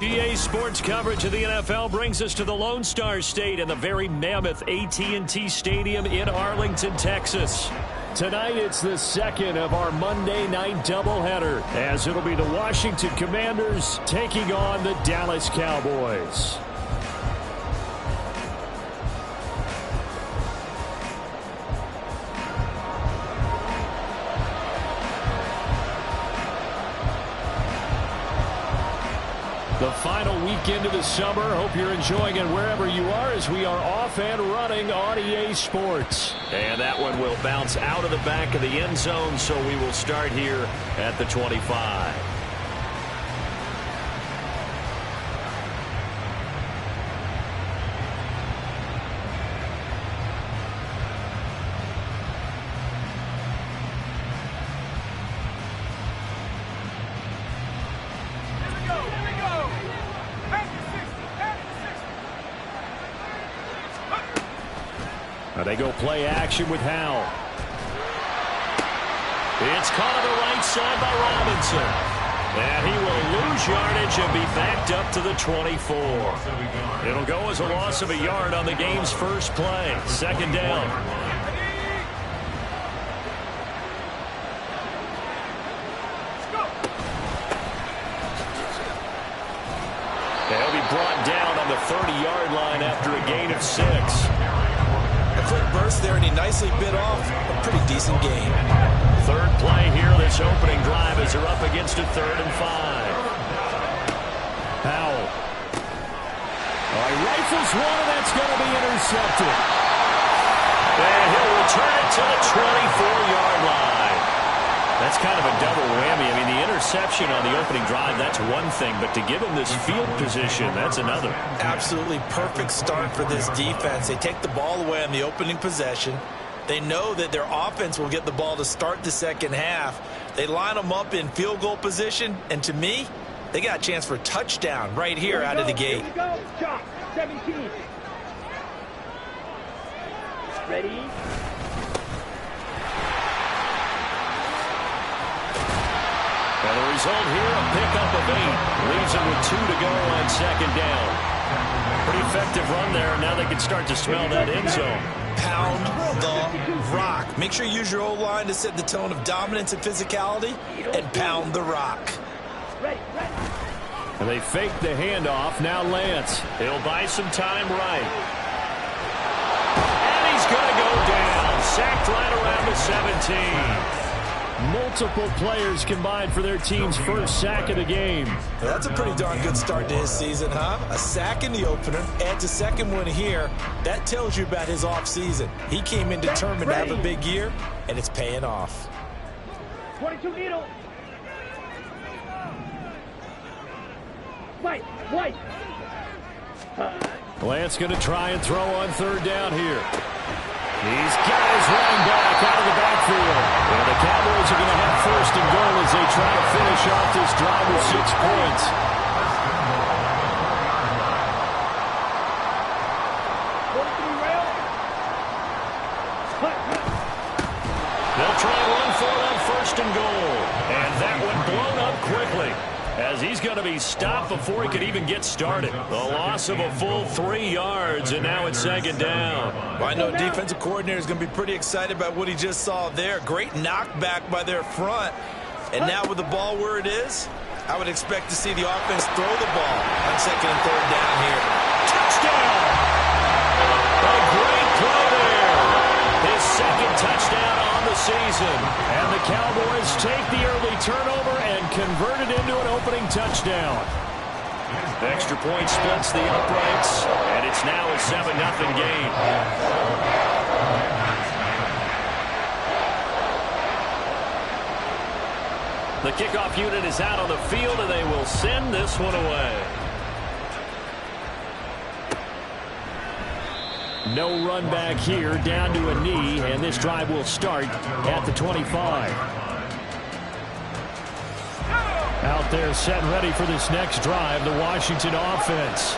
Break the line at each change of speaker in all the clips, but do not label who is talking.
EA Sports coverage of the NFL brings us to the Lone Star State and the very mammoth AT&T Stadium in Arlington, Texas. Tonight, it's the second of our Monday night doubleheader, as it'll be the Washington Commanders taking on the Dallas Cowboys. The final weekend of the summer. Hope you're enjoying it wherever you are, as we are off and running on EA Sports. And that one will bounce out of the back of the end zone, so we will start here at the 25. They go play action with Howell. It's caught on the right side by Robinson. And he will lose yardage and be backed up to the 24. It'll go as a loss of a yard on the game's first play. Second down. They'll be brought down on the 30-yard line after a gain of 6.
A quick burst there, and he nicely bit off a pretty decent game.
Third play here, this opening drive, as they're up against a 3rd and 5. Howell. He rifles one, and that's going to be intercepted. And he'll return it to the 24-yard line. That's kind of a double whammy. I mean, the interception on the opening drive, that's one thing, but to give him this field position, that's another.
Absolutely perfect start for this defense. They take the ball away on the opening possession. They know that their offense will get the ball to start the second half. They line them up in field goal position, and to me, they got a chance for a touchdown right here out of the gate.
Here we go. Chop. 17. Ready?
And the result here, a pickup of 8. Leaves them with 2 to go on second down. Pretty effective run there. Now they can start to smell that end zone.
Pound the rock. Make sure you use your O-line to set the tone of dominance and physicality, and pound the rock.
And they fake the handoff. Now Lance. He'll buy some time right. And he's going to go down. Sacked right around the 17. Multiple players combined for their team's first sack of the game.
That's a pretty darn good start to his season, huh? A sack in the opener, adds a second one here. That tells you about his offseason. He came in determined to have a big year, and it's paying off.
22 needle. White.
Lance going to try and throw on third down here. He's got his running back out of the backfield. And the Cowboys are going to have first and goal as they try to finish off this drive with 6 points. They'll try and run for it on first and goal. And that one blown up quickly, as he's going to be stopped before he could even get started. The loss of a full 3 yards, and now it's second down.
Well, I know defensive coordinator is going to be pretty excited about what he just saw there. Great knockback by their front. And now with the ball where it is, I would expect to see the offense throw the ball on second and third down here.
Touchdown! A great play there. His second touchdown on the season. And the Cowboys take the early turnover and convert it into an opening touchdown. The extra point splits the uprights, and it's now a 7-0 game. The kickoff unit is out on the field, and they will send this one away. No run back here, down to a knee, and this drive will start at the 25. Out there set ready for this next drive, the Washington offense.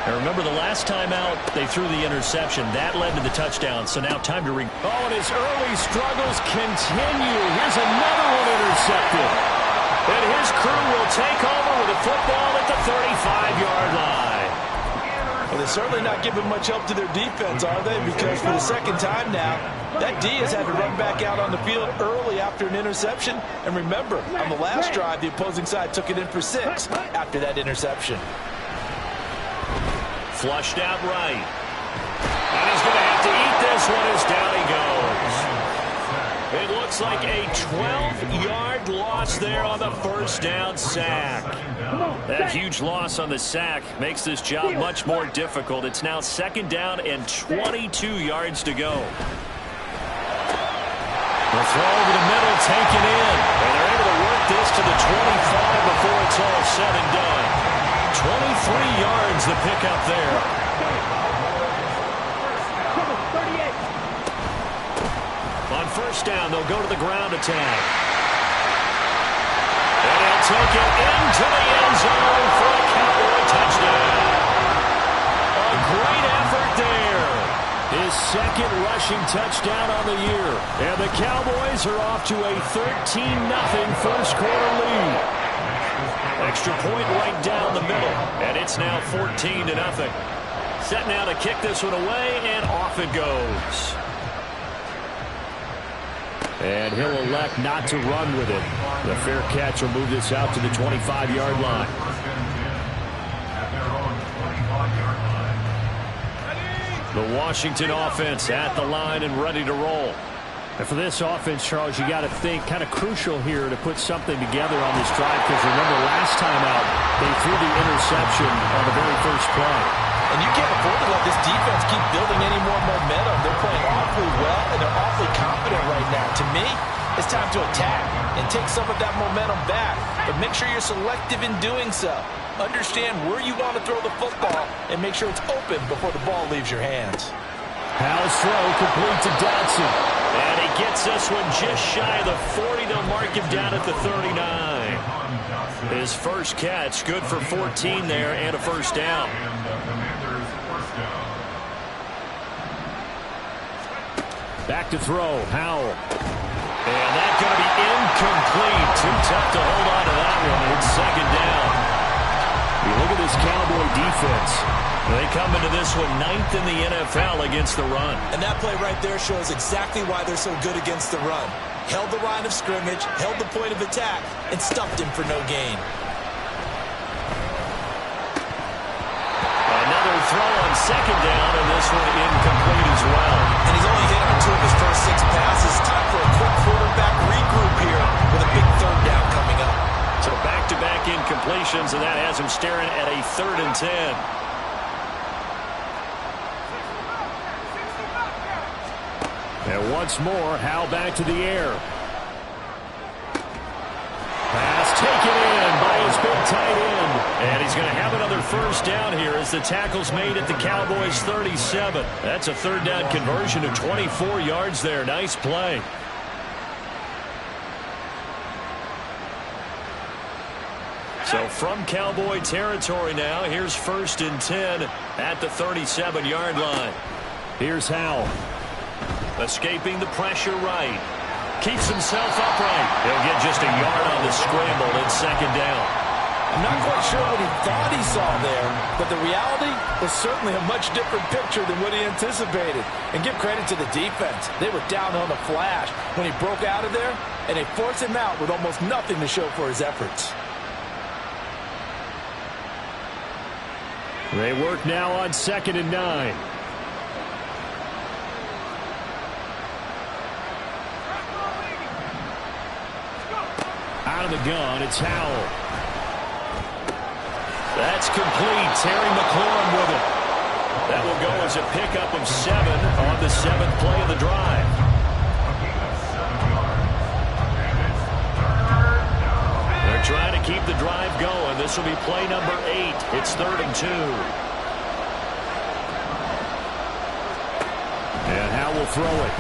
And remember, the last time out, they threw the interception. That led to the touchdown, so now time to and his early struggles continue. Here's another one intercepted. And his crew will take over with a football at the 35.
they're certainly not giving much help to their defense, are they? Because for the second time now, that D has had to run back out on the field early after an interception. And remember, on the last drive, the opposing side took it in for 6 after that interception.
Flushed out right. And he's going to have to eat this one as down he goes. It looks like a 12-yard loss there on the first down sack. That huge loss on the sack makes this job much more difficult. It's now second down and 22 yards to go. The throw over the middle, taken in. And they're able to work this to the 25 before it's all said and done. 23 yards the pickup there. On first down, they'll go to the ground attack. And he'll take it into the end zone for a Cowboy touchdown. A great effort there. His second rushing touchdown on the year. And the Cowboys are off to a 13-0 first quarter lead. Extra point right down the middle. And it's now 14-0. Set now to kick this one away, and off it goes. And he'll elect not to run with it. The fair catch will move this out to the 25-yard line. The Washington offense at the line and ready to roll. And for this offense, Charles, you got to think kind of crucial here to put something together on this drive, because remember last time out they threw the interception on the very first play.
And you can't afford to let this defense keep building any more momentum. They're playing awfully well, and they're awfully confident right now. To me, it's time to attack and take some of that momentum back. But make sure you're selective in doing so. Understand where you want to throw the football and make sure it's open before the ball leaves your hands.
Howell's throw complete to Dodson. And he gets this one just shy of the 40. They'll mark him down at the 39. His first catch, good for 14 there and a first down. Back to throw, Howell. And that's going to be incomplete. Too tough to hold on to that one. It's second down. You look at this Cowboy defense. They come into this one 9th in the NFL against the run.
And that play right there shows exactly why they're so good against the run. Held the line of scrimmage, held the point of attack, and stuffed him for no gain.
Another throw on second down, and this one incomplete as well.
And he's only hit on 2 of his first 6 passes. Time for a quick quarterback regroup here with a big third down coming up.
So back-to-back incompletions, and that has him staring at a 3rd and 10. And once more, Howell back to the air. Pass taken in by his big tight end. And he's going to have another first down here as the tackle's made at the Cowboys 37. That's a 3rd down conversion of 24 yards there. Nice play. So from Cowboy territory now, here's 1st and 10 at the 37-yard line. Here's Howell. Escaping the pressure right. Keeps himself upright. He'll get just a yard on the scramble. It's second down.
I'm not quite sure what he thought he saw there, but the reality was certainly a much different picture than what he anticipated. And give credit to the defense. They were down on the flash when he broke out of there, and they forced him out with almost nothing to show for his efforts.
They work now on 2nd and 9. Out of the gun, it's Howell. That's complete. Terry McLaurin with it. That will go as a pickup of 7 on the 7th play of the drive. They're trying to keep the drive going. This will be play number 8. It's 3rd and 2. And Howell will throw it.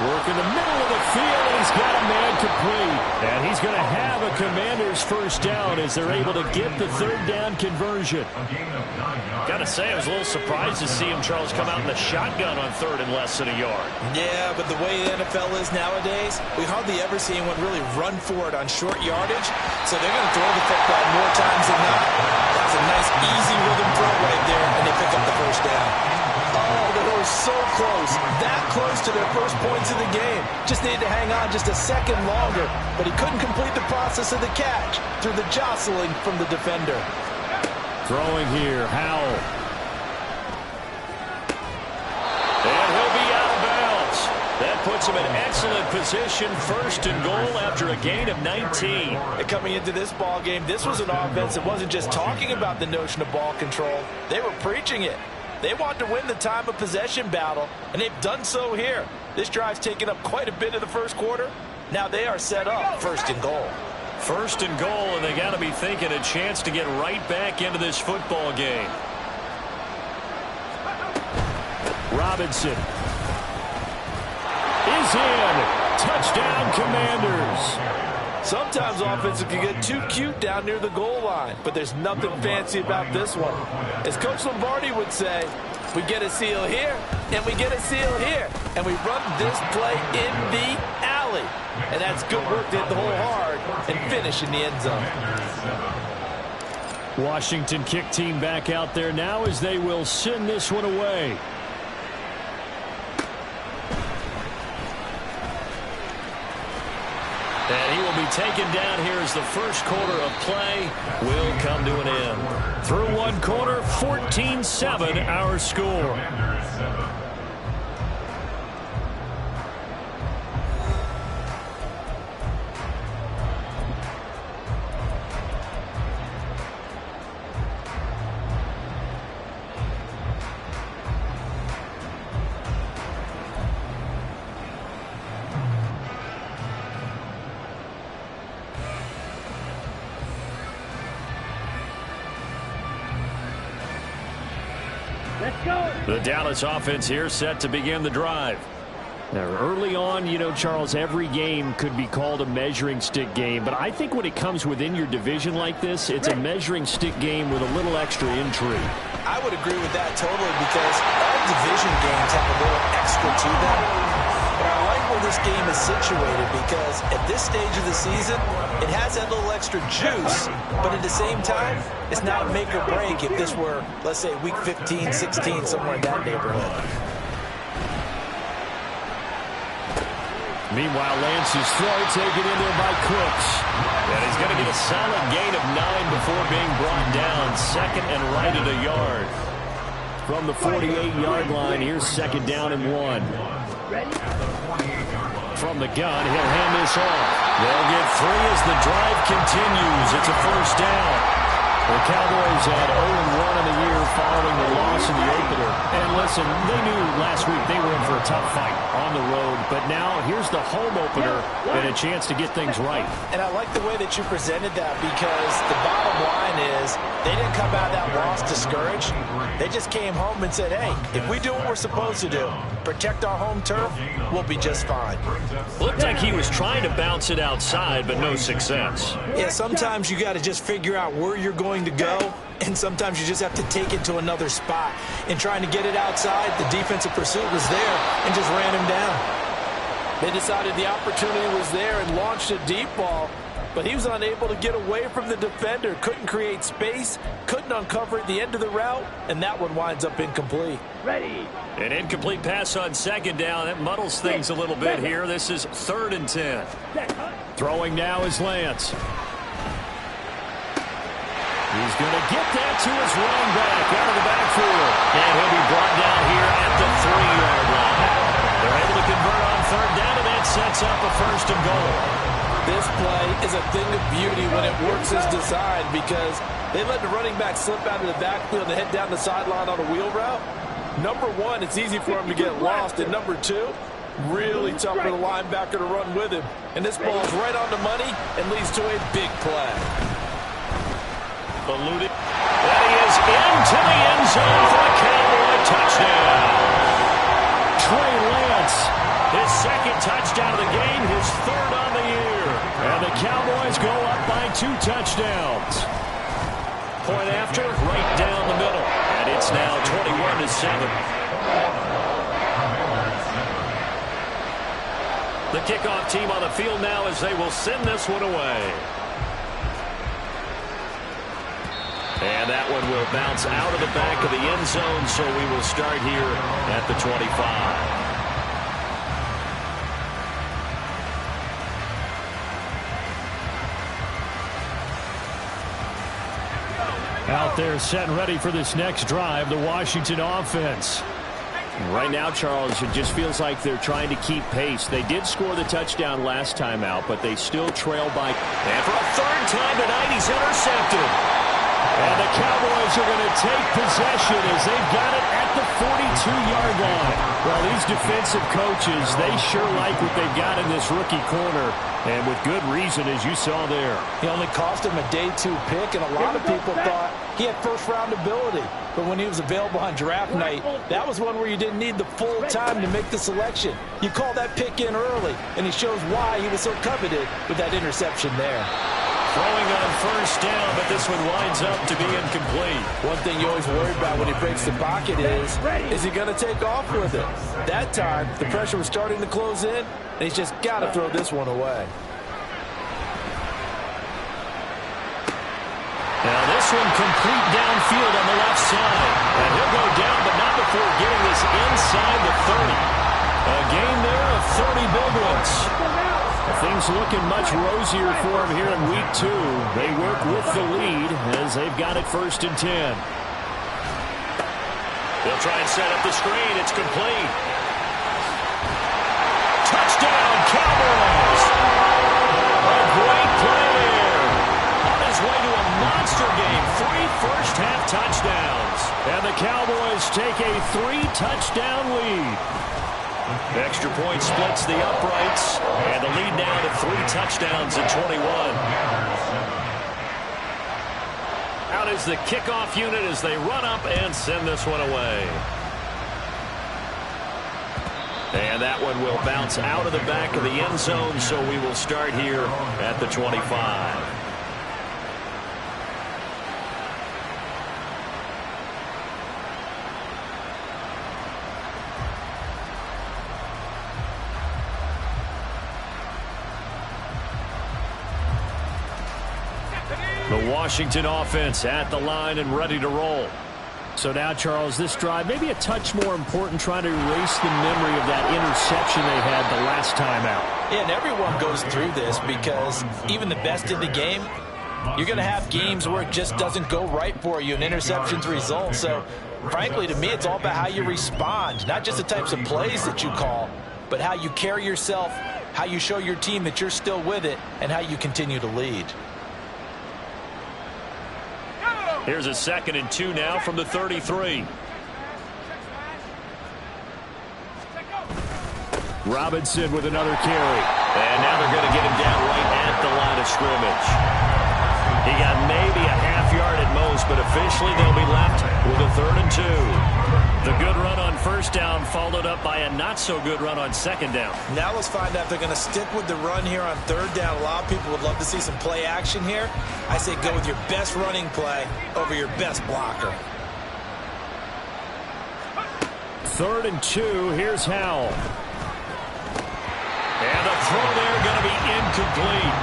Work in the middle of the field, and he's got a man complete. And he's going to have a Commander's first down as they're able to get the 3rd down conversion. Got to say, I was a little surprised to see him, Charles, come out in the shotgun on 3rd and less than a yard.
Yeah, but the way the NFL is nowadays, we hardly ever see anyone really run for it on short yardage. So they're going to throw the football more times than not. That's a nice Easy rhythm throw right there, and they pick up the first down. Oh, they were so close. That close to their first points of the game. Just needed to hang on just a second longer, but he couldn't complete the process of the catch through the jostling from the defender.
Throwing here, Howell. And he'll be out of bounds. That puts him in excellent position, first and goal after a gain of 19.
And coming into this ball game, this was an offense that wasn't just talking about the notion of ball control. They were preaching it. They want to win the time of possession battle, and they've done so here. This drive's taken up quite a bit of the first quarter. Now they are set up first and goal.
First and goal, and they got to be thinking a chance to get right back into this football game. Robinson is in. Touchdown, Commanders.
Sometimes offenses can get too cute down near the goal line, but there's nothing fancy about this one. As Coach Lombardi would say, we get a seal here, and we get a seal here, and we run this play in the alley. And that's good work to hit the hole hard and finish in the end zone.
Washington kick team back out there now as they will send this one away. And he will be taken down here as the first quarter of play will come to an end. Through one quarter, 14-7 our score.
Let's go.
The Dallas offense here set to begin the drive. Now, early on, you know, Charles, every game could be called a measuring stick game. But I think when it comes within your division like this, it's a measuring stick game with a little extra intrigue.
I would agree with that totally because all division games have a little extra to them. But I like where this game is situated because at this stage of the season, it has that little extra juice, but at the same time, it's not a make or break if this were, let's say, week 15, 16, somewhere in that neighborhood.
Meanwhile, Lance's throw taken in there by Cooks. And he's going to get a solid gain of 9 before being brought down. Second and right at a yard. From the 48-yard line, here's second down and 1. From the gun, he'll hand this off. They'll get 3 as the drive continues. It's a first down. The Cowboys had 0-1 in the year following the loss in the opener. And listen, they knew last week they were in for a tough fight on the road. But now here's the home opener and a chance to get things right.
And I like the way that you presented that because the bottom line is they didn't come out of that loss discouraged. They just came home and said, hey, if we do what we're supposed to do, protect our home turf, we'll be just fine.
Looked like he was trying to bounce it outside, but no success.
Yeah, sometimes you got to just figure out where you're going to go, and sometimes you just have to take it to another spot. In trying to get it outside, the defensive pursuit was there and just ran him down. They decided the opportunity was there and launched a deep ball, but he was unable to get away from the defender, couldn't create space, couldn't uncover at the end of the route, and that one winds up incomplete.
Ready.
An incomplete pass on second down. That muddles things a little bit here. This is 3rd and 10. Throwing now is Lance. He's going to get that to his running back out of the backfield. And he'll be brought down here at the 3-yard line. They're able to convert on 3rd down, and that sets up a 1st and goal.
This play is a thing of beauty when it works as designed because they let the running back slip out of the backfield and head down the sideline on a wheel route. Number one, it's easy for him to get lost. And number two, really tough for the linebacker to run with him. And this ball's right on the money and leads to a big play.
Eluded. That he is into the end zone for a Cowboy touchdown. Trey Lance, his 2nd touchdown of the game, his 3rd on the year. And the Cowboys go up by 2 touchdowns. Point after, right down the middle. And it's now 21-7. The kickoff team on the field now as they will send this one away. And that one will will bounce out of the back of the end zone, so we will start here at the 25.
Out there set and ready for this next drive, the Washington offense.
Right now, Charles, it just feels like they're trying to keep pace. They did score the touchdown last time out, but they still trail by. And for a third time tonight, he's intercepted. And the Cowboys are going to take possession as they've got it at the 42-yard line. Well, these defensive coaches, they sure like what they've got in this rookie corner. And with good reason, as you saw there.
He only cost him a day 2 pick, and a lot of people thought he had first-round ability. But when he was available on draft night, that was one where you didn't need the full time to make the selection. You call that pick in early, and he shows why he was so coveted with that interception there.
Throwing on first down, but this one winds up to be incomplete.
One thing you always worry about when he breaks the pocket is he going to take off with it? That time, the pressure was starting to close in, and he's just got to throw this one away.
Now this one complete downfield on the left side. And he'll go down, but not before getting this inside the 30. A gain there of 30 big ones. Things looking much rosier for him here in week 2. They work with the lead as they've got it 1st and 10. They'll try and set up the screen. It's complete. Touchdown, Cowboys! A great play there. On his way to a monster game. 3 first-half touchdowns. And the Cowboys take a 3-touchdown lead. Extra point splits the uprights, and the lead now to 3 touchdowns and 21. Out is the kickoff unit as they run up and send this one away. And that one will bounce out of the back of the end zone, so we will start here at the 25. The Washington offense at the line and ready to roll.
So now, Charles, this drive maybe a touch more important, trying to erase the memory of that interception they had the last time out.
Yeah, and everyone goes through this because even the best in the game, you're going to have games where it just doesn't go right for you and interceptions result. So, frankly, to me, it's all about how you respond, not just the types of plays that you call, but how you carry yourself, how you show your team that you're still with it, and how you continue to lead.
Here's a 2nd and 2 now from the 33.
Robinson with another carry.
And now they're going to get him down right at the line of scrimmage. He got maybe a half yard at most, but officially they'll be left with a 3rd and 2. The good run on first down followed up by a not-so-good run on 2nd down.
Now let's find out if they're going to stick with the run here on 3rd down. A lot of people would love to see some play action here. I say go with your best running play over your best blocker.
3rd and 2. Here's Howell.
And the throw there going to be incomplete.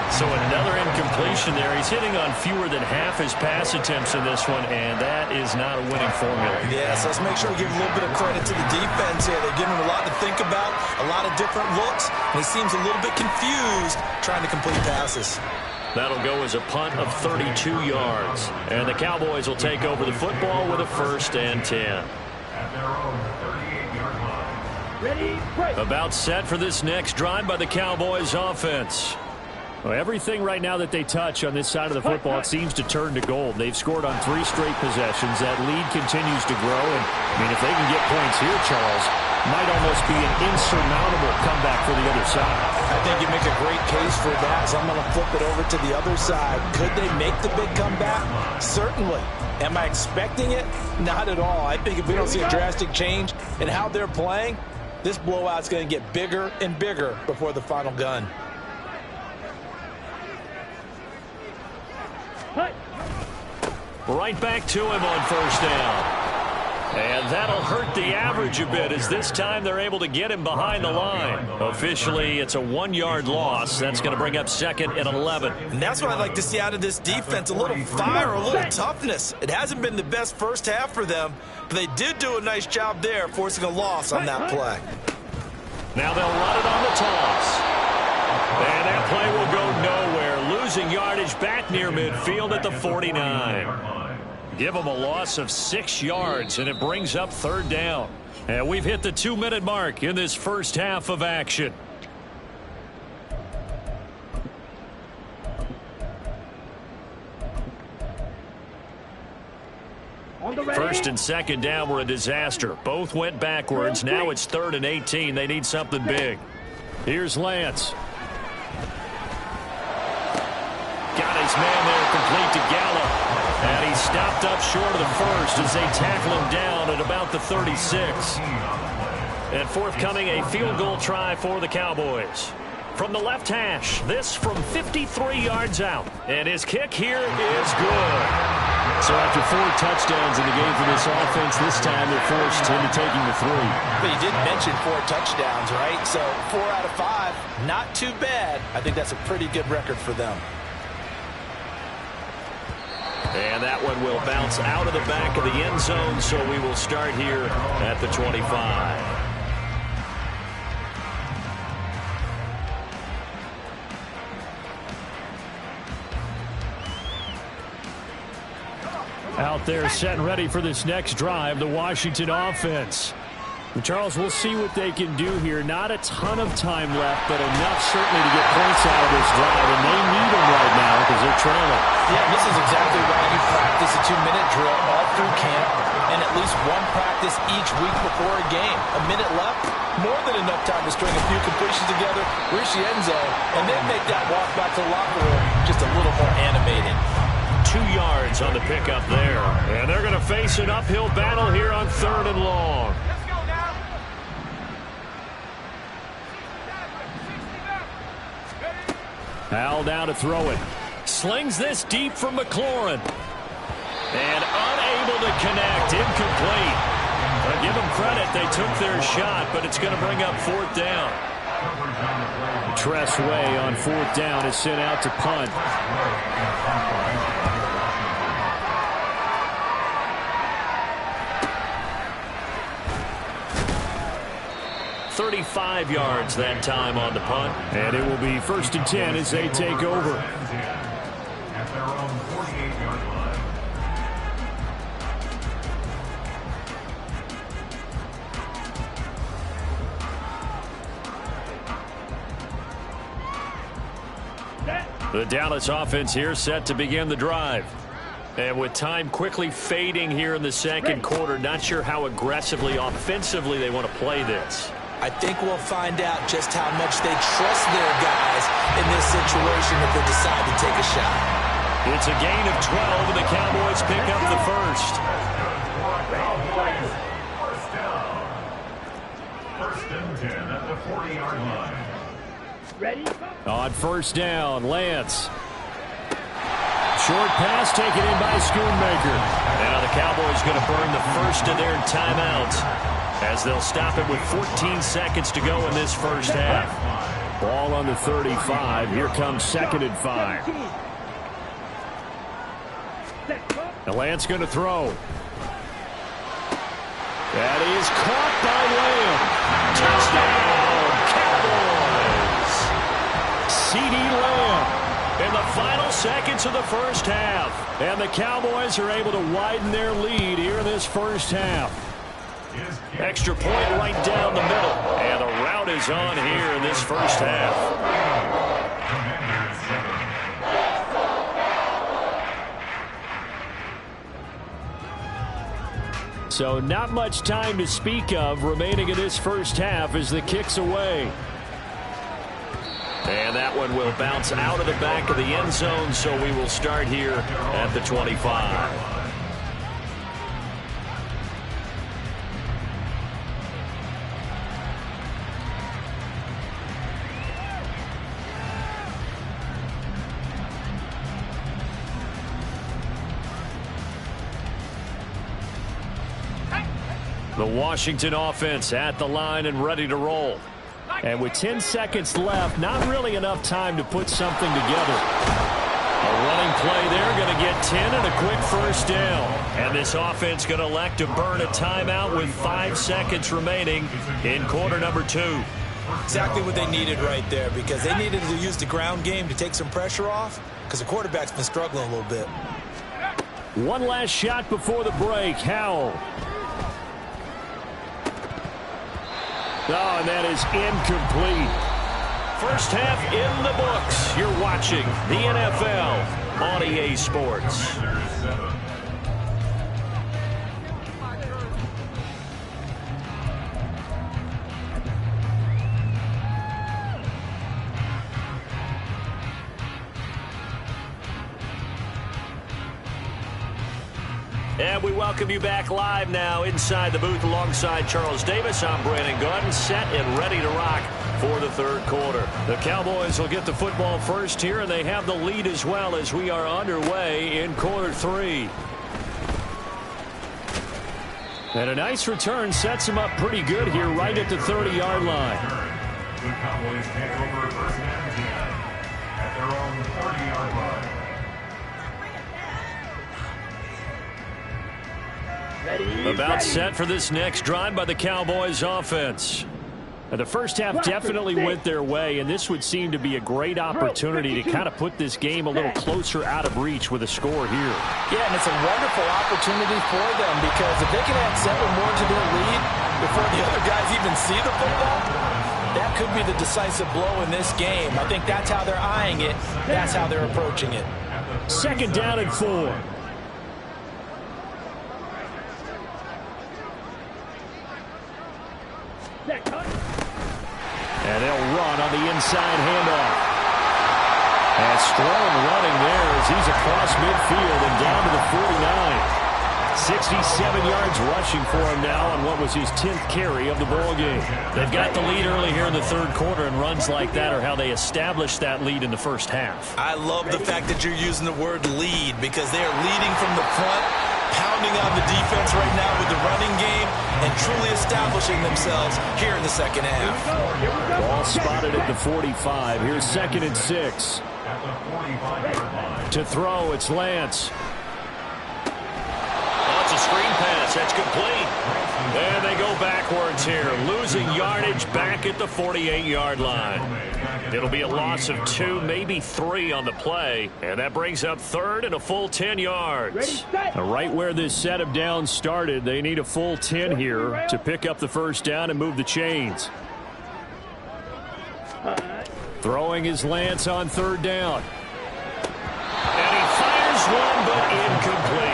So another incompletion there. He's hitting on fewer than half his pass attempts in this one, and that is not a winning formula.
Yeah, so let's make sure we give a little bit of credit to the defense here. They're giving him a lot to think about, a lot of different looks, and he seems a little bit confused trying to complete passes.
That'll go as a punt of 32 yards. And the Cowboys will take over the football with a 1st and 10. About set for this next drive by the Cowboys offense.
Well, everything right now that they touch on this side of the football, it seems to turn to gold. They've scored on 3 straight possessions. That lead continues to grow. And, I mean, if they can get points here, Charles, might almost be an insurmountable comeback for the other side.
I think you make a great case for that, so I'm going to flip it over to the other side. Could they make the big comeback? Certainly. Am I expecting it? Not at all. I think if we don't see a drastic change in how they're playing, this blowout's going to get bigger and bigger before the final gun.
Right back to him on 1st down.
And that'll hurt the average a bit as this time they're able to get him behind the line. Officially, it's a 1-yard loss. That's going to bring up 2nd and 11.
And that's what I'd like to see out of this defense, a little fire, a little toughness. It hasn't been the best first half for them, but they did do a nice job there, forcing a loss on that play.
Now they'll run it on the toss. And that play will go nowhere, losing yardage back near midfield at the 49. Give them a loss of 6 yards, and it brings up 3rd down. And we've hit the 2-minute mark in this first half of action. First and 2nd down were a disaster. Both went backwards. Now it's 3rd and 18. They need something big. Here's Lance. Got his man there, complete to Gallup. And he's stopped up short of the first as they tackle him down at about the 36. And forthcoming, a field goal try for the Cowboys. From the left hash, this from 53 yards out. And his kick here is good. So after 4 touchdowns in the game for this offense, this time they're forced into taking the 3.
But you did mention 4 touchdowns, right? So 4 out of 5, not too bad. I think that's a pretty good record for them.
And that one will bounce out of the back of the end zone, so we will start here at the 25. Out there set and ready for this next drive, the Washington offense. And Charles, we'll see what they can do here. Not a ton of time left, but enough certainly to get points out of this drive, and they need them right now because they're trailing.
Yeah, this is exactly why you practice a 2-minute drill all through camp and at least one practice each week before a game. A minute left, more than enough time to string a few completions together, reach the end zone, and then make that walk back to the locker room just a little more animated.
2 yards on the pickup there. And they're going to face an uphill battle here on 3rd and long. Al down to throw it. Slings this deep from McLaurin. And unable to connect. Incomplete. But give them credit. They took their shot, but it's going to bring up 4th down. Tress Way on 4th down is sent out to punt. 35 yards that time on the punt. And it will be 1st and 10 as they take over.
At their own 48-yard line.
The Dallas offense here set to begin the drive. And with time quickly fading here in the 2nd quarter, not sure how aggressively, offensively they want to play this.
I think we'll find out just how much they trust their guys in this situation if they decide to take a shot.
It's a gain of 12, and the Cowboys pick up the first.
First down. 1st and 10 at the 40-yard line.
Ready?
On 1st down, Lance. Short pass taken in by Schoonmaker. Now the Cowboys going to burn the first of their timeouts as they'll stop it with 14 seconds to go in this first half. Ball on the 35. Here comes 2nd and 5. The Lance going to throw. That is caught by Lamb. Touchdown, Cowboys. C.D. Lamb in the final seconds of the first half. And the Cowboys are able to widen their lead here in this first half. Extra point right down the middle. And the route is on here in this first half. So not much time to speak of remaining in this first half as the kick's away. And that one will bounce out of the back of the end zone, so we will start here at the 25. The Washington offense at the line and ready to roll. And with 10 seconds left, not really enough time to put something together. A running play there, going to get 10 and a quick first down. And this offense going to elect to burn a timeout with 5 seconds remaining in quarter number 2.
Exactly what they needed right there, because they needed to use the ground game to take some pressure off, because the quarterback's been struggling a little bit.
One last shot before the break. Howell. Oh, and that is incomplete. First half in the books. You're watching the NFL on EA Sports. And we welcome you back live now inside the booth alongside Charles Davis. I'm Brandon Gordon, set and ready to rock for the third quarter. The Cowboys will get the football first here, and they have the lead as well as we are underway in quarter 3. And a nice return sets them up pretty good here right at the 30-yard line.
The Cowboys take over first and 10 at their own 40-yard line.
About set for this next drive by the Cowboys offense. The first half definitely went their way, and this would seem to be a great opportunity to kind of put this game a little closer out of reach with a score here.
Yeah, and it's a wonderful opportunity for them, because if they can add 7 more to their lead before the other guys even see the football, that could be the decisive blow in this game. I think that's how they're eyeing it. That's how they're approaching it.
Second down and 4. And they'll run on the inside handoff. And strong running there as he's across midfield and down to the 49. 67 yards rushing for him now on what was his 10th carry of the ball game. They've got the lead early here in the third quarter, and runs like that are how they established that lead in the first half.
I love the fact that you're using the word lead, because they are leading from the front, pounding on the defense right now with the running game, and truly establishing themselves here in the second half.
Ball spotted at the 45. Here's 2nd and 6.
At the 45-yard line.
To throw, it's Lance.
It's a screen pass. That's complete. And they go backwards here, losing yardage back at the 48-yard line. It'll be a loss of 2, maybe 3 on the play, and that brings up 3rd and a full 10 yards. Right where this set of downs started, they need a full 10 here to pick up the first down and move the chains. Throwing is Lance on 3rd down. And he fires one, but incomplete.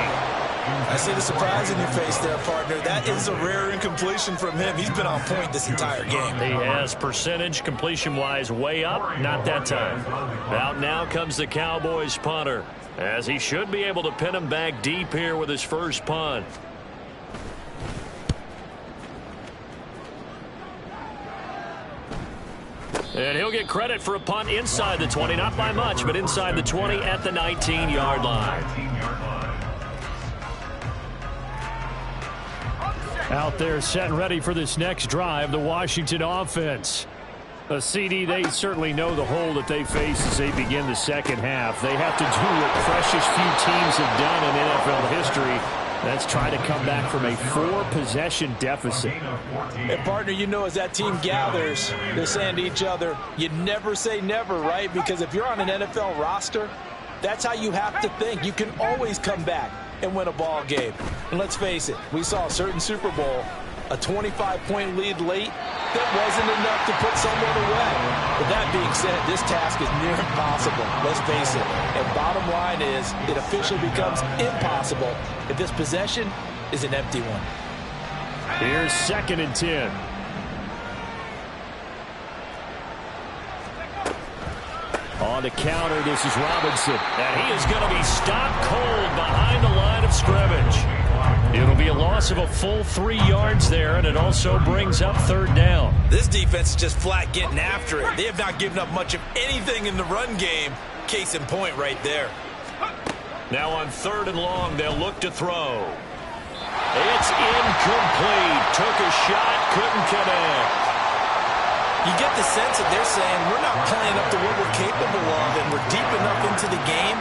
I see the surprise in your face there, partner. That is a rare incompletion from him. He's been on point this entire game.
He has percentage completion-wise way up. Not that time. Out now comes the Cowboys punter, as he should be able to pin him back deep here with his first punt. And he'll get credit for a punt inside the 20, not by much, but inside the 20 at the 19-yard line. Out there set and ready for this next drive, the Washington offense. A CD, they certainly know the hole that they face as they begin the second half. They have to do what precious few teams have done in NFL history. That's try to come back from a 4-possession deficit.
And partner, you know, as that team gathers, they're saying to each other, you never say never, right? Because if you're on an NFL roster, that's how you have to think. You can always come back and win a ball game. And let's face it, we saw a certain Super Bowl, a 25-point lead late, that wasn't enough to put someone away. But that being said, this task is near impossible. Let's face it. And bottom line is, it officially becomes impossible if this possession is an empty one.
Here's 2nd and 10. On the counter, this is Robinson. And he is going to be stopped cold behind the line of scrimmage. It'll be a loss of a full 3 yards there, and it also brings up 3rd down.
This defense is just flat getting after it. They have not given up much of anything in the run game. Case in point right there.
Now on 3rd and long, they'll look to throw.
It's incomplete. Took a shot, couldn't connect.
You get the sense that they're saying we're not playing up to what we're capable of, and we're deep enough into the game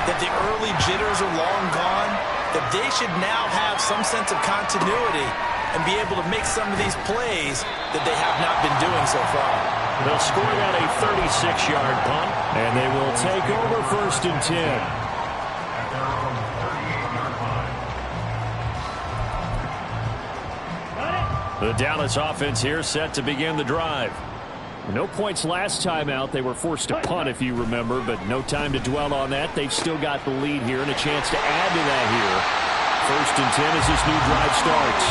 that the early jitters are long gone, that they should now have some sense of continuity and be able to make some of these plays that they have not been doing so far.
They'll score out a 36-yard punt, and they will take over 1st and 10. The Dallas offense here set to begin the drive. No points last time out. They were forced to punt, if you remember, but no time to dwell on that. They've still got the lead here and a chance to add to that here. 1st and 10 as this new drive starts.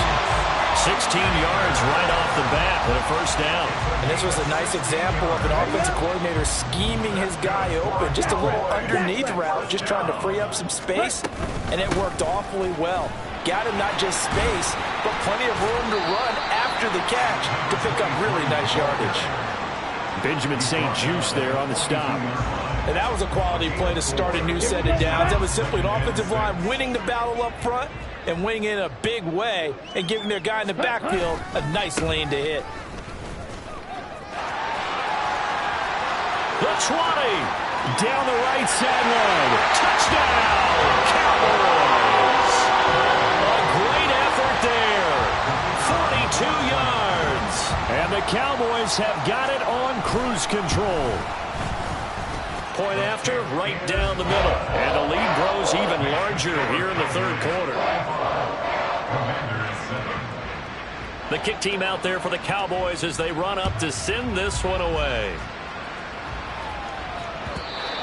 16 yards right off the bat with a 1st down.
And this was a nice example of an offensive coordinator scheming his guy open. Just a little underneath route, just trying to free up some space, and it worked awfully well. Got him not just space, but plenty of room to run after the catch to pick up really nice yardage.
Benjamin St. Juste there on the stop.
And that was a quality play to start a new set of downs. That was simply an offensive line winning the battle up front and winning it in a big way and giving their guy in the backfield a nice lane to hit.
The 20, down the right sideline. Touchdown, Cowboys. A great effort there. 42 yards. And the Cowboys have got it on cruise control. Point after, right down the middle. And the lead grows even larger here in the 3rd quarter. The kick team out there for the Cowboys as they run up to send this one away.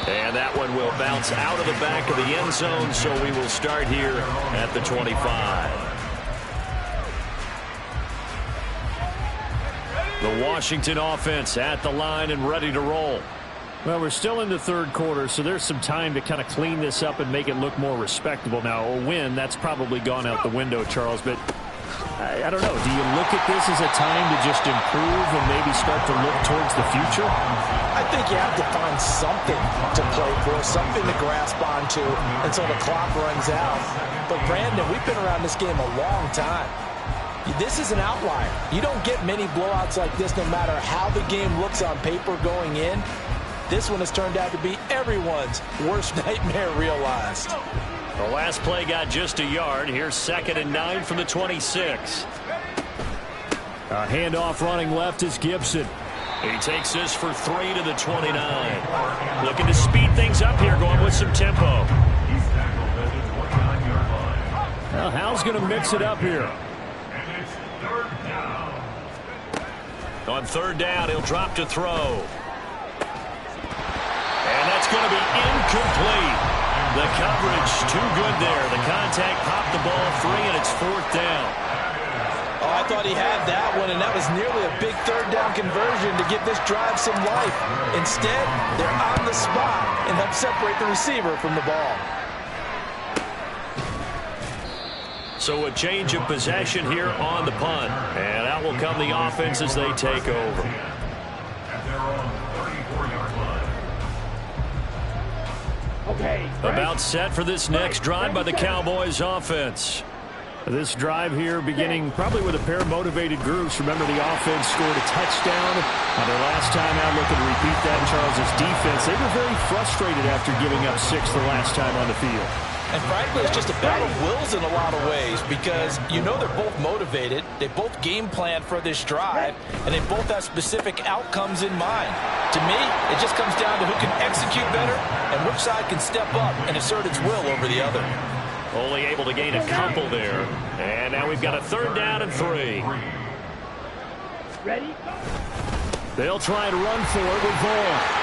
And that one will bounce out of the back of the end zone, so we will start here at the 25. The Washington offense at the line and ready to roll. Well, we're still in the 3rd quarter, so there's some time to kind of clean this up and make it look more respectable. Now, a win, that's probably gone out the window, Charles, but I don't know. Do you look at this as a time to just improve and maybe start to look towards the future?
I think you have to find something to play for, something to grasp onto until the clock runs out. But, Brandon, we've been around this game a long time. This is an outlier. You don't get many blowouts like this no matter how the game looks on paper going in. This one has turned out to be everyone's worst nightmare realized.
The last play got just a yard. Here's 2nd and 9 from the 26. A handoff running left is Gibson. He takes this for 3 to the 29. Looking to speed things up here, going with some tempo. Now, Hal's going to mix it up here. On 3rd down, he'll drop to throw. And that's going to be incomplete. The coverage too good there. The contact popped the ball free, and it's 4th down.
Oh, I thought he had that one, and that was nearly a big 3rd down conversion to give this drive some life. Instead, they're on the spot and help separate the receiver from the ball.
So a change of possession here on the punt. And out will come the offense as they take over. About set for this next drive by the Cowboys offense. This drive here beginning probably with a pair of motivated groups. Remember, the offense scored a touchdown on their last time out. Looking to repeat that. Charles' defense, they were very frustrated after giving up 6 the last time on the field.
And frankly, it's just a battle of wills in a lot of ways because you know they're both motivated. They both game plan for this drive, and they both have specific outcomes in mind. To me, it just comes down to who can execute better and which side can step up and assert its will over the other.
Only able to gain a couple there. And now we've got a 3rd down and 3.
Ready?
They'll try to run for it with Vaughn.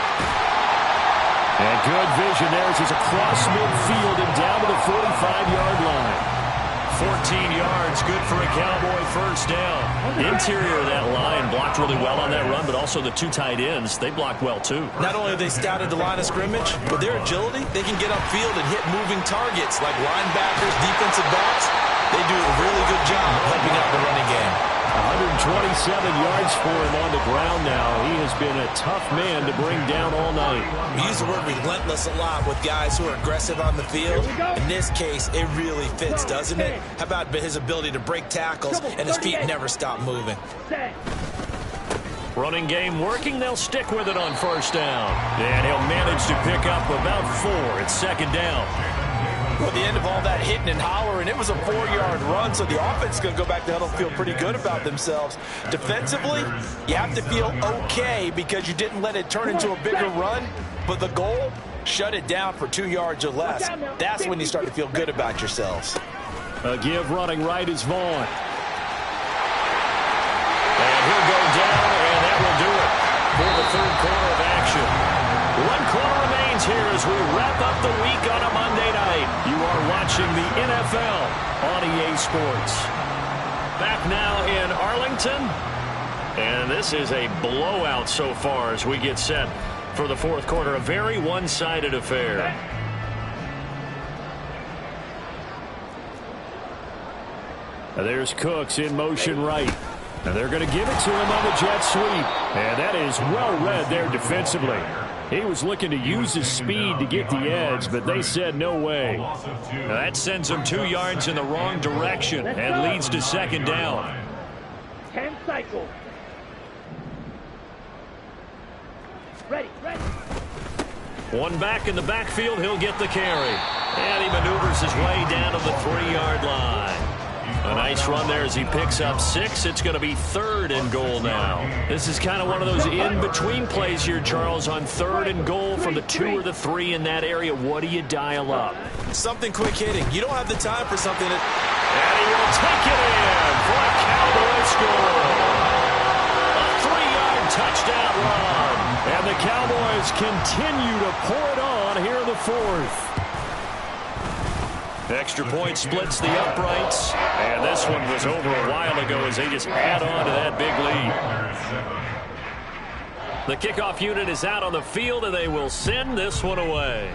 And good vision there as he's across midfield and down to the 45-yard line. 14 yards, good for a Cowboy 1st down. Interior of that line blocked really well on that run, but also the 2 tight ends, they blocked well too.
Not only have they scouted the line of scrimmage, with their agility, they can get upfield and hit moving targets like linebackers, defensive backs. They do a really good job helping out the running game.
127 yards for him on the ground now. He has been a tough man to bring down all night.
We use the word relentless a lot with guys who are aggressive on the field. In this case, it really fits, doesn't it? How about his ability to break tackles and his feet never stop moving?
Running game working. They'll stick with it on first down. And he'll manage to pick up about 4. It's second down.
Well, at the end of all that hitting and hollering, it was a 4-yard run, so the offense is going to go back to huddle and feel pretty good about themselves. Defensively, you have to feel okay because you didn't let it turn into a bigger run, but the goal, shut it down for 2 yards or less. That's when you start to feel good about yourselves.
A give running right is Vaughn. And he'll go down, and that will do it for the third quarter of action. 1 quarter remains here as we wrap up the week on a Monday night. You are watching the NFL on EA Sports. Back now in Arlington. And this is a blowout so far as we get set for the fourth quarter. A very one-sided affair. There's Cooks in motion right. And they're going to give it to him on the jet sweep. And that is well read there defensively. He was looking to use his speed to get the edge, but they said no way. Now that sends him 2 yards in the wrong direction and leads to second down.
10 cycles. Ready.
One back in the backfield, he'll get the carry. And he maneuvers his way down to the 3-yard line. A nice run there as he picks up 6. It's going to be 3rd and goal now. This is kind of one of those in-between plays here, Charles, on 3rd and goal from the 2 or the 3 in that area. What do you dial up?
Something quick hitting. You don't have the time for something that...
And he will take it in for a Cowboys score. A 3-yard touchdown run. And the Cowboys continue to pour it on here in the 4th. Extra point splits the uprights. And this one was over a while ago as they just add on to that big lead. The kickoff unit is out on the field, and they will send this one away.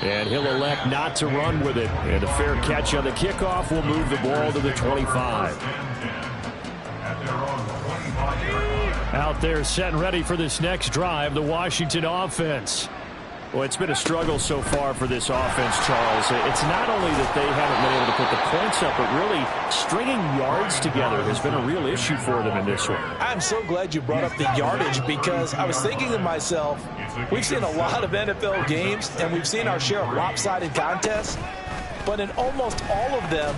And he'll elect not to run with it. And a fair catch on the kickoff will move the ball to the 25. Out there set and ready for this next drive, the Washington offense. Well, it's been a struggle so far for this offense, Charles. It's not only that they haven't been able to put the points up, but really stringing yards together has been a real issue for them in this one.
I'm so glad you brought up the yardage because I was thinking to myself, we've seen a lot of NFL games and we've seen our share of lopsided contests, but in almost all of them,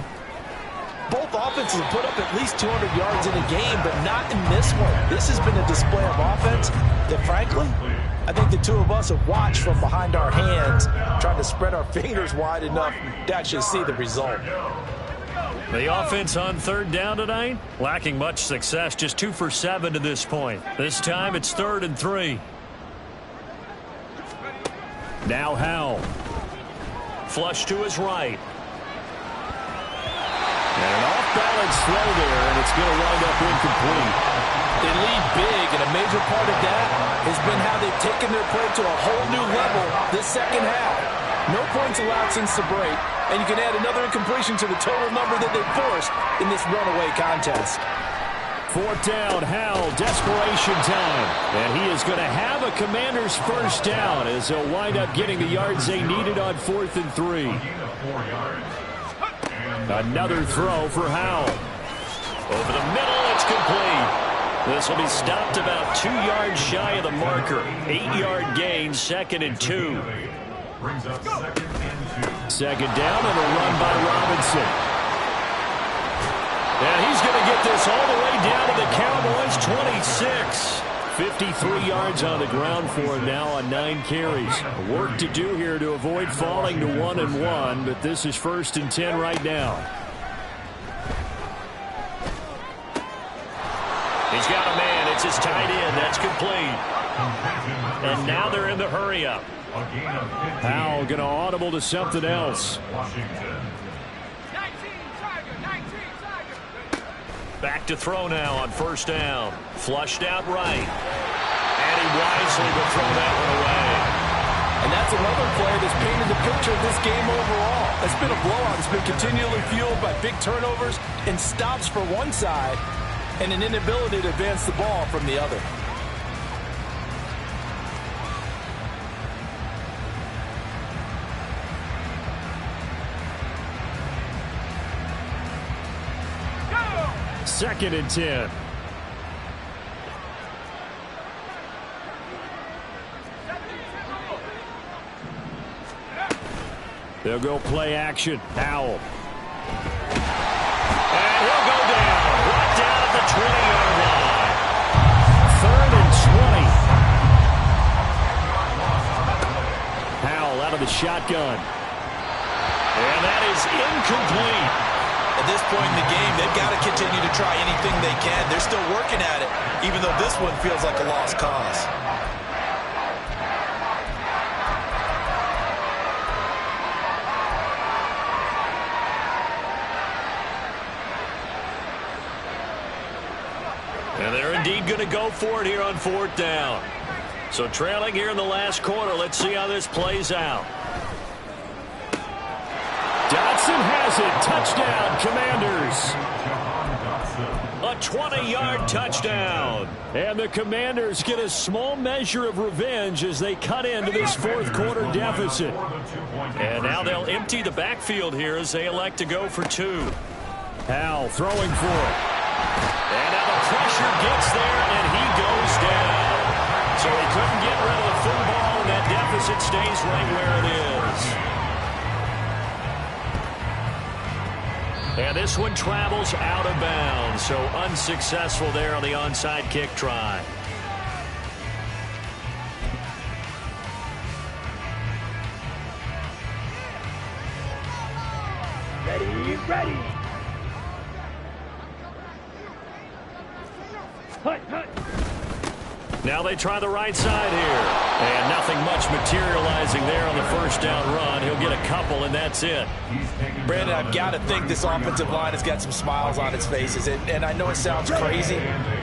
both offenses have put up at least 200 yards in a game, but not in this one. This has been a display of offense that, frankly, I think the two of us have watched from behind our hands, trying to spread our fingers wide enough to actually see the result.
The offense on 3rd down tonight, lacking much success, just 2 for 7 to this point. This time it's 3rd and 3. Now Howell. Flush to his right. And an off-balance throw there, and it's going to wind up incomplete.
They lead big, and a major part of that has been how they've taken their play to a whole new level this second half. No points allowed since the break, and you can add another incompletion to the total number that they forced in this runaway contest.
4th down, Howell, desperation time. And he is going to have a Commander's first down as they'll wind up getting the yards they needed on 4th and 3. Another throw for Howell. Over the middle, it's complete. This will be stopped about 2 yards shy of the marker. 8-yard gain, 2nd and 2. Second down and a run by Robinson. And he's going to get this all the way down to the Cowboys' 26. 53 yards on the ground for him now on 9 carries. Work to do here to avoid falling to 1-1, but this is 1st and 10 right now. He's got a man. It's his tight end. That's complete. And now they're in the hurry-up. Howell going to audible to something else. Back to throw now on 1st down. Flushed out right. And he wisely will throw that one away.
And that's another play that's painted the picture of this game overall. It's been a blowout. It's been continually fueled by big turnovers and stops for one side and an inability to advance the ball from the other.
Second and 10. They'll go play action. Howell. And he'll go down. Brought down at the 20-yard line. Third and 20. Howell out of the shotgun. And that is incomplete.
At this point in the game, they've got to continue to try anything they can. They're still working at it, even though this one feels like a lost cause.
And they're indeed going to go for it here on fourth down. So trailing here in the last quarter. Let's see how this plays out. Dotson has it. Touchdown, Commanders. A 20-yard touchdown. And the Commanders get a small measure of revenge as they cut into this fourth quarter deficit. And now they'll empty the backfield here as they elect to go for two. Howell throwing for it. And now the pressure gets there, and he goes down. So he couldn't get rid of the football, and that deficit stays right where it is. And this one travels out of bounds, so unsuccessful there on the onside kick try.
Ready. Hut.
Now they try the right side here. And nothing much materializing there on the first down run. He'll get a couple, and that's it.
Brandon, I've got to think this offensive line has got some smiles on its faces. And I know it sounds crazy,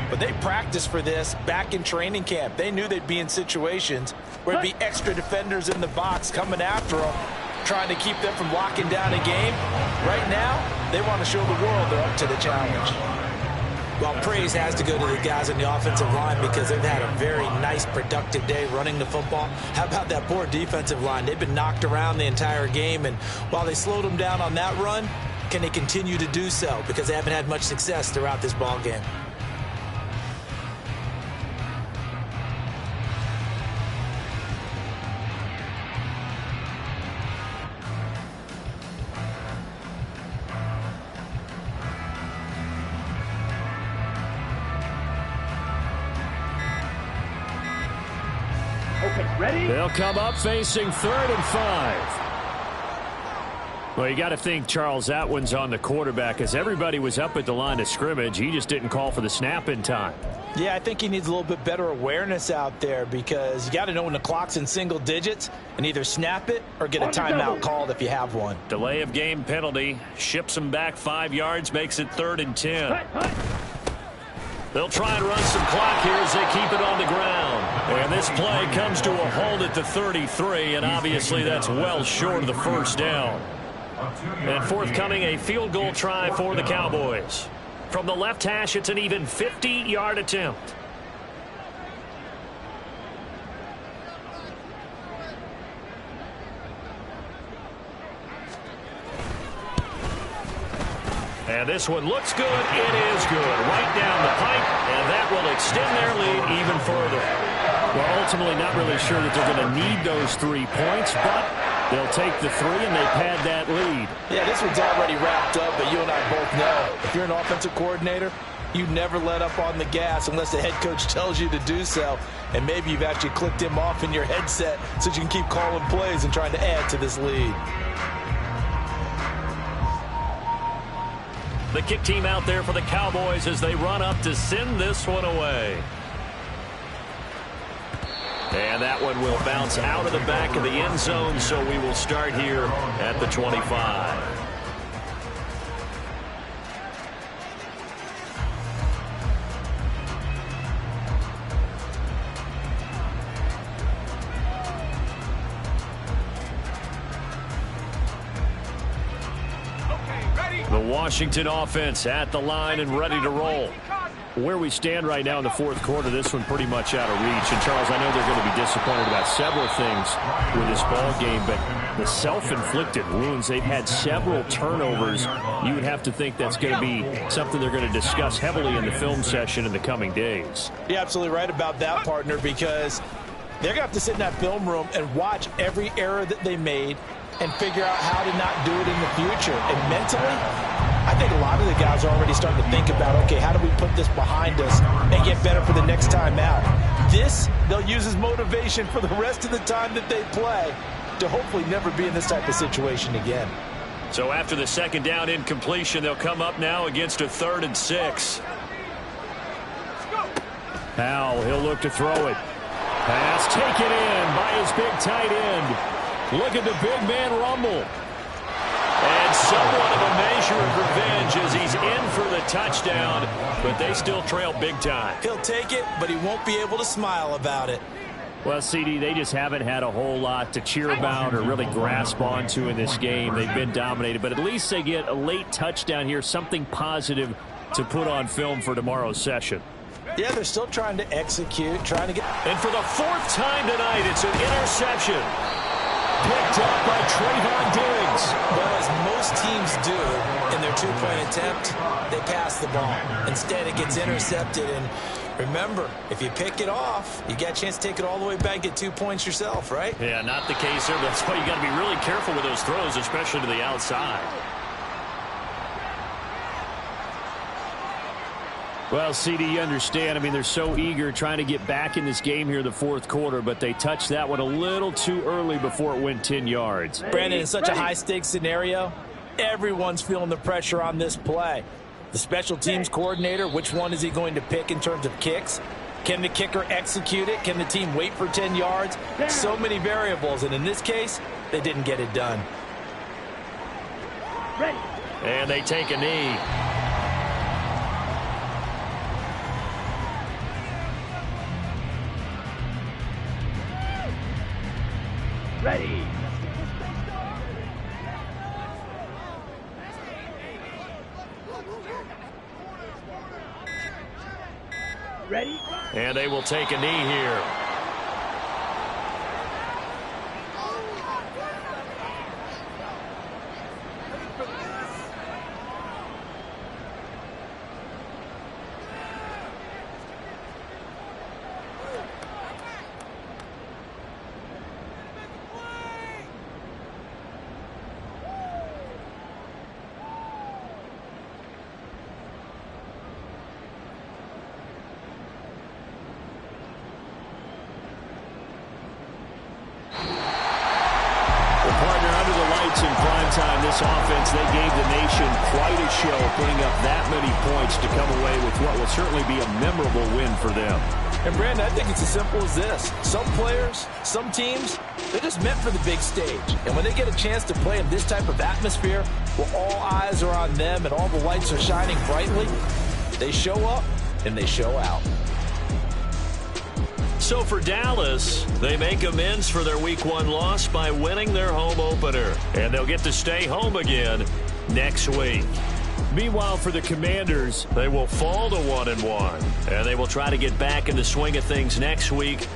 but they practiced for this back in training camp. They knew they'd be in situations where there'd be extra defenders in the box coming after them, trying to keep them from locking down a game. Right now, they want to show the world they're up to the challenge. Well, praise has to go to the guys on the offensive line because they've had a very nice, productive day running the football. How about that poor defensive line? They've been knocked around the entire game, and while they slowed them down on that run, can they continue to do so? Because they haven't had much success throughout this ball game.
Ready?
They'll come up facing 3rd and 5. Well, you got to think, Charles, that one's on the quarterback as everybody was up at the line of scrimmage. He just didn't call for the snap in time.
Yeah, I think he needs a little bit better awareness out there because you got to know when the clock's in single digits and either snap it or get a timeout called if you have one.
Delay of game penalty ships him back 5 yards, makes it 3rd and 10. They'll try and run some clock here as they keep it on the ground. And this play comes to a halt at the 33, and obviously that's well short of the first down. And forthcoming, a field goal try for the Cowboys. From the left hash, it's an even 50-yard attempt. And this one looks good. It is good. Right down the pipe, and that will extend their lead even further. Well, ultimately not really sure that they're going to need those 3 points, but they'll take the 3, and they pad that lead.
Yeah, this one's already wrapped up, but you and I both know if you're an offensive coordinator, you never let up on the gas unless the head coach tells you to do so. And maybe you've actually clicked him off in your headset so you can keep calling plays and trying to add to this lead.
The kick team out there for the Cowboys as they run up to send this one away. And that one will bounce out of the back of the end zone, so we will start here at the 25. Washington offense at the line and ready to roll. Where we stand right now in the fourth quarter, this one pretty much out of reach. And, Charles, I know they're going to be disappointed about several things with this ball game, but the self-inflicted wounds, they've had several turnovers. You would have to think that's going to be something they're going to discuss heavily in the film session in the coming days.
You're absolutely right about that, partner, because they're going to have to sit in that film room and watch every error that they made and figure out how to not do it in the future. And mentally, I think a lot of the guys are already starting to think about, okay, how do we put this behind us and get better for the next time out? This, they'll use as motivation for the rest of the time that they play to hopefully never be in this type of situation again.
So after the second down incompletion, they'll come up now against a 3rd and 6. Powell, he'll look to throw it. Pass taken in by his big tight end. Look at the big man rumble. And somewhat of a measure of revenge as he's in for the touchdown, but they still trail big time.
He'll take it, but he won't be able to smile about it.
Well, CD, they just haven't had a whole lot to cheer about or really grasp onto in this game. They've been dominated, but at least they get a late touchdown here, something positive to put on film for tomorrow's session.
Yeah, they're still trying to execute, trying to get...
And for the 4th time tonight, it's an interception. Picked up by Trayvon Diggs.
Well, as most teams do in their 2-point attempt, they pass the ball. Instead, it gets intercepted. And remember, if you pick it off, you got a chance to take it all the way back, get 2 points yourself, right?
Yeah, not the case here. That's why you got to be really careful with those throws, especially to the outside. Well, CD, you understand. I mean, they're so eager trying to get back in this game here in the fourth quarter, but they touched that one a little too early before it went 10 yards.
Brandon, in such a high-stakes scenario, everyone's feeling the pressure on this play. The special teams coordinator, which one is he going to pick in terms of kicks? Can the kicker execute it? Can the team wait for 10 yards? So many variables, and in this case, they didn't get it done.
And they take a knee.
Ready. Ready.
And they will take a knee here. In prime time, this offense, they gave the nation quite a show, putting up that many points to come away with what will certainly be a memorable win for them.
And, Brandon, I think it's as simple as this. Some players, some teams, they're just meant for the big stage. And when they get a chance to play in this type of atmosphere where all eyes are on them and all the lights are shining brightly, they show up and they show out.
So for Dallas, they make amends for their Week 1 loss by winning their home opener. And they'll get to stay home again next week. Meanwhile, for the Commanders, they will fall to 1-1. And they will try to get back in the swing of things next week